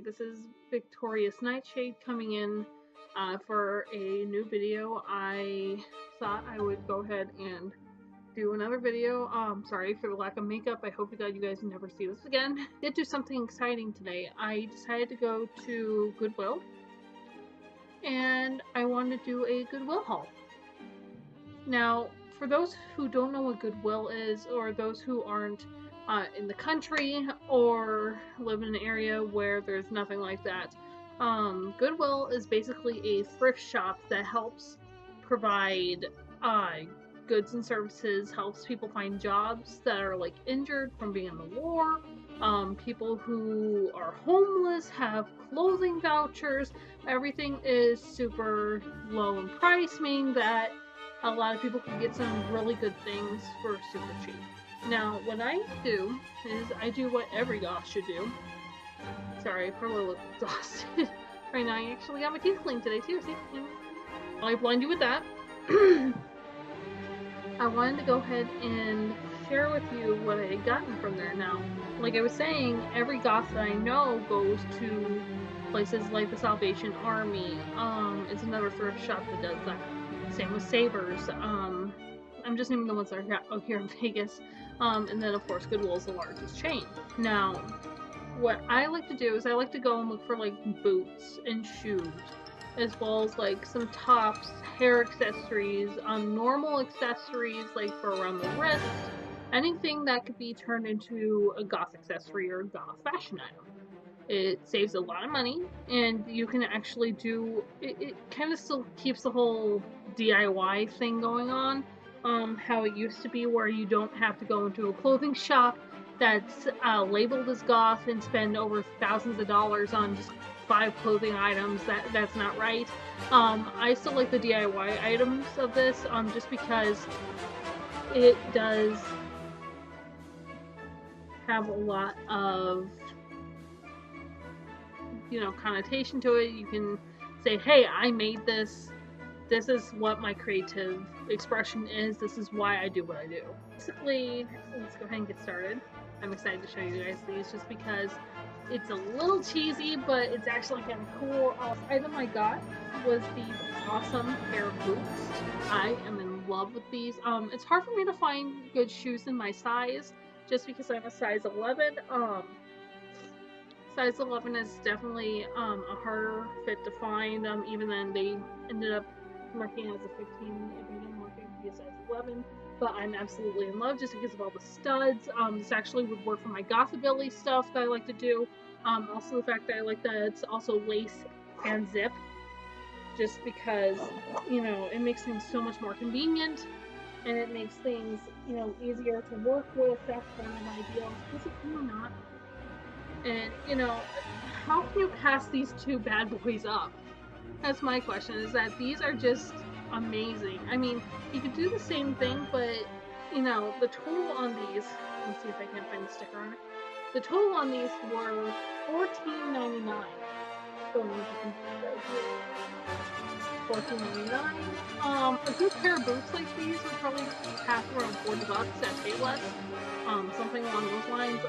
this is Victorious Nightshade coming in for a new video. I thought I would go ahead and do another video. Sorry for the lack of makeup. I hope that you guys never see this again. I did do something exciting today. I decided to go to Goodwill and I wanted to do a Goodwill haul. Now, for those who don't know what Goodwill is, or those who aren't in the country or live in an area where there's nothing like that, Goodwill is basically a thrift shop that helps provide goods and services, helps people find jobs that are like injured from being in the war, people who are homeless have clothing vouchers. Everything is super low in price, meaning that a lot of people can get some really good things for super cheap. Now, what I do is I do what every goth should do. Sorry, I probably look exhausted right now. I actually got my teeth cleaned today too, see? I blind you with that. I wanted to go ahead and share with you what I had gotten from there. Now, like I was saying, every goth that I know goes to places like the Salvation Army. It's another thrift shop that does that. Same with Savers. I'm just naming the ones that are out here in Vegas. And then of course Goodwill is the largest chain. Now, what I like to do is I like to go and look for like boots and shoes, as well as like some tops, hair accessories, normal accessories like for around the wrist, anything that could be turned into a goth accessory or a goth fashion item. It saves a lot of money, and you can actually do it kind of still keeps the whole DIY thing going on, how it used to be, where you don't have to go into a clothing shop that's labeled as goth and spend over thousands of dollars on just 5 clothing items. That's not right. I still like the DIY items of this, just because it does have a lot of, you know, connotation to it. You can say, hey, I made this. This is what my creative expression is. This is why I do what I do. Basically, let's go ahead and get started. I'm excited to show you guys these just because it's a little cheesy, but it's actually kind of cool. The item I got was these awesome pair of boots. I am in love with these. It's hard for me to find good shoes in my size just because I'm a size 11. Size 11 is definitely a harder fit to find. Even then, they ended up marking as a 15. If they didn't mark it to be a size 11, but I'm absolutely in love just because of all the studs. This actually would work for my gothabilly stuff that I like to do. Also the fact that I like that it's also lace and zip, just because, you know, it makes things so much more convenient, and it makes things, you know, easier to work with. That's kind of my deal. Is it really not? And, you know, how can you pass these two bad boys up? That's my question, is that these are just amazing. I mean, you could do the same thing, but, you know, the total on these, let me see if I can find the sticker on it. The total on these were $14.99. So you can see right here. $14.99. A good pair of boots like these would probably pass around $40 at Payless. Something along those lines.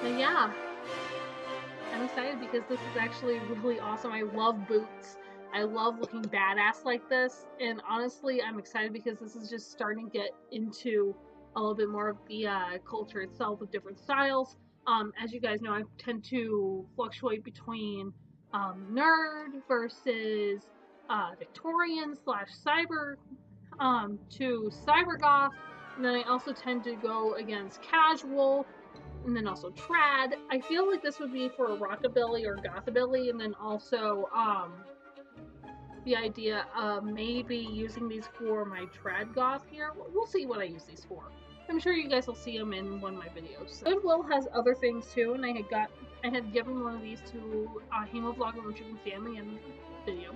But yeah, I'm excited because this is actually really awesome. I love boots. I love looking badass like this, and honestly, I'm excited because this is just starting to get into a little bit more of the culture itself with different styles. As you guys know, I tend to fluctuate between nerd versus Victorian / cyber to cyber goth, and then I also tend to go against casual, and then also trad. I feel like this would be for a rockabilly or gothabilly, and then also the idea of maybe using these for my trad goth here. We'll see what I use these for. I'm sure you guys will see them in one of my videos. Goodwill has other things too, and I had given one of these to Hemo Vlogger, which you can see in the end of the video,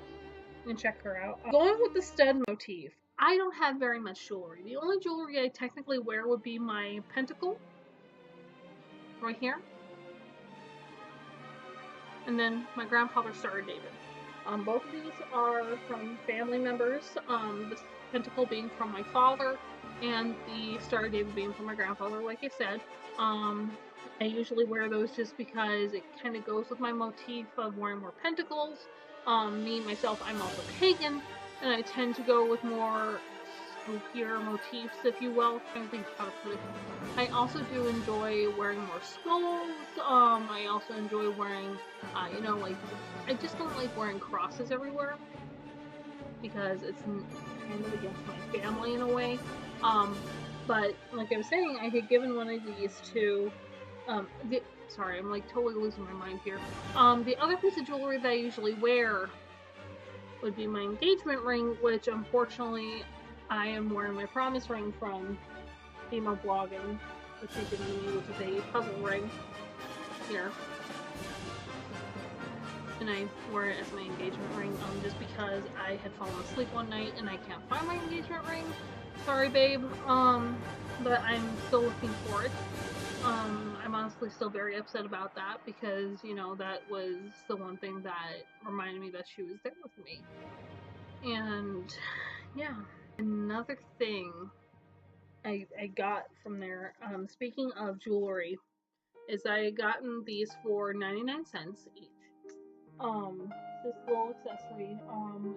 and check her out. Going with the stud motif, I don't have very much jewelry. The only jewelry I technically wear would be my pentacle right here, and then my grandfather's Star of David. Both of these are from family members, the pentacle being from my father, and the Star of David being from my grandfather, like I said. I usually wear those just because it kind of goes with my motif of wearing more pentacles. Me, myself, I'm also pagan, and I tend to go with more spookier motifs, if you will. I don't think how to put it. I also do enjoy wearing more skulls. I also enjoy wearing, you know, like, I just don't like wearing crosses everywhere because it's kind of against my family in a way. But like I was saying, I had given one of these to, sorry, I'm like totally losing my mind here. The other piece of jewelry that I usually wear would be my engagement ring, which unfortunately I am wearing my promise ring from female blogging, which you can see, which is a puzzle ring here. And I wear it as my engagement ring, just because I had fallen asleep one night and I can't find my engagement ring. Sorry, babe. But I'm still looking for it. I'm honestly still very upset about that because, you know, that was the one thing that reminded me that she was there with me. And yeah, another thing I got from there, speaking of jewelry, is I had gotten these for 99 cents each. This little accessory,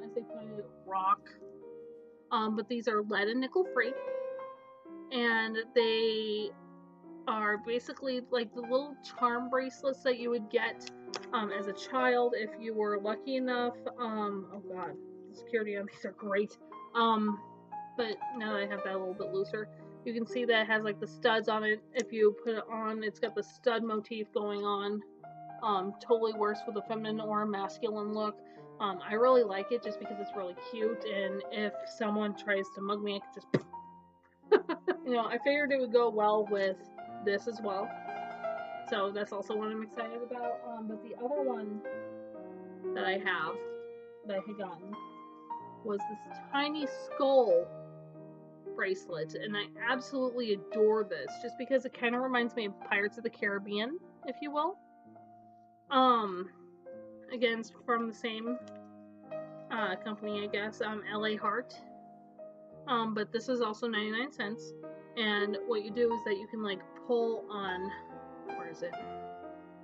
as they put it, rock. But these are lead and nickel free, and they are basically like the little charm bracelets that you would get as a child if you were lucky enough. Oh god, the security on these are great. But now that I have that a little bit looser, you can see that it has like the studs on it. If you put it on, it's got the stud motif going on. Totally works with a feminine or a masculine look. I really like it just because it's really cute, and if someone tries to mug me, I could just you know, I figured it would go well with this as well. So that's also what I'm excited about. But the other one that I have, that I had gotten, was this tiny skull bracelet, and I absolutely adore this just because it kind of reminds me of Pirates of the Caribbean, if you will. Again, it's from the same company, I guess, LA Heart. But this is also 99 cents. And what you do is that you can like pull on, where is it?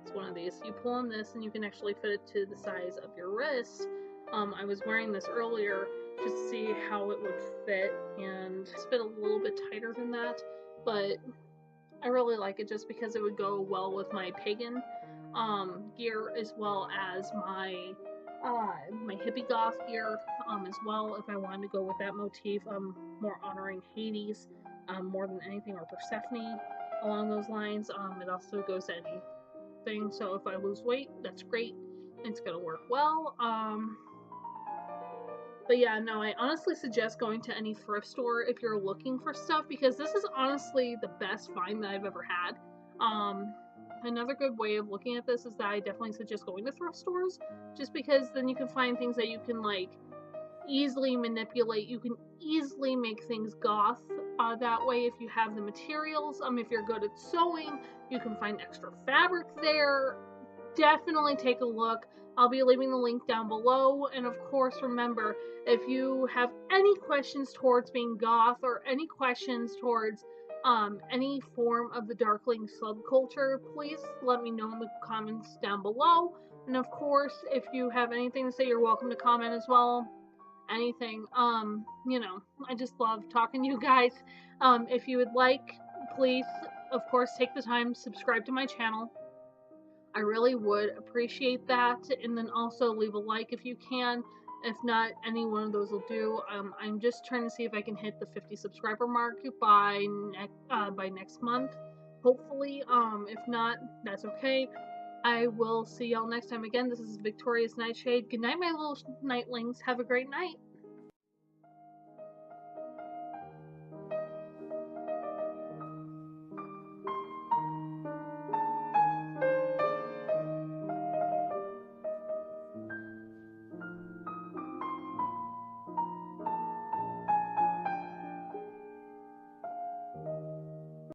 It's one of these. You pull on this and you can actually fit it to the size of your wrist. I was wearing this earlier just to see how it would fit, and it's fit a little bit tighter than that, but I really like it just because it would go well with my pagan gear, as well as my my hippie goth gear as well, if I wanted to go with that motif. More honoring Hades more than anything, or Persephone along those lines. It also goes to anything, so if I lose weight, that's great. It's gonna work well. But yeah, no, I honestly suggest going to any thrift store if you're looking for stuff, because this is honestly the best find that I've ever had. Another good way of looking at this is that I definitely suggest going to thrift stores, just because then you can find things that you can like easily manipulate. You can easily make things goth that way if you have the materials. If you're good at sewing, you can find extra fabric there. Definitely take a look. I'll be leaving the link down below, and of course remember, if you have any questions towards being goth, or any questions towards any form of the darkling subculture, please let me know in the comments down below. And of course, if you have anything to say, you're welcome to comment as well. Anything. You know, I just love talking to you guys. If you would like, please, of course, take the time to subscribe to my channel. I really would appreciate that, and then also leave a like if you can. If not, any one of those will do. I'm just trying to see if I can hit the 50 subscriber mark by next month, hopefully. If not, that's okay. I will see y'all next time. Again, this is Victorious Nightshade. Good night, my little nightlings. Have a great night.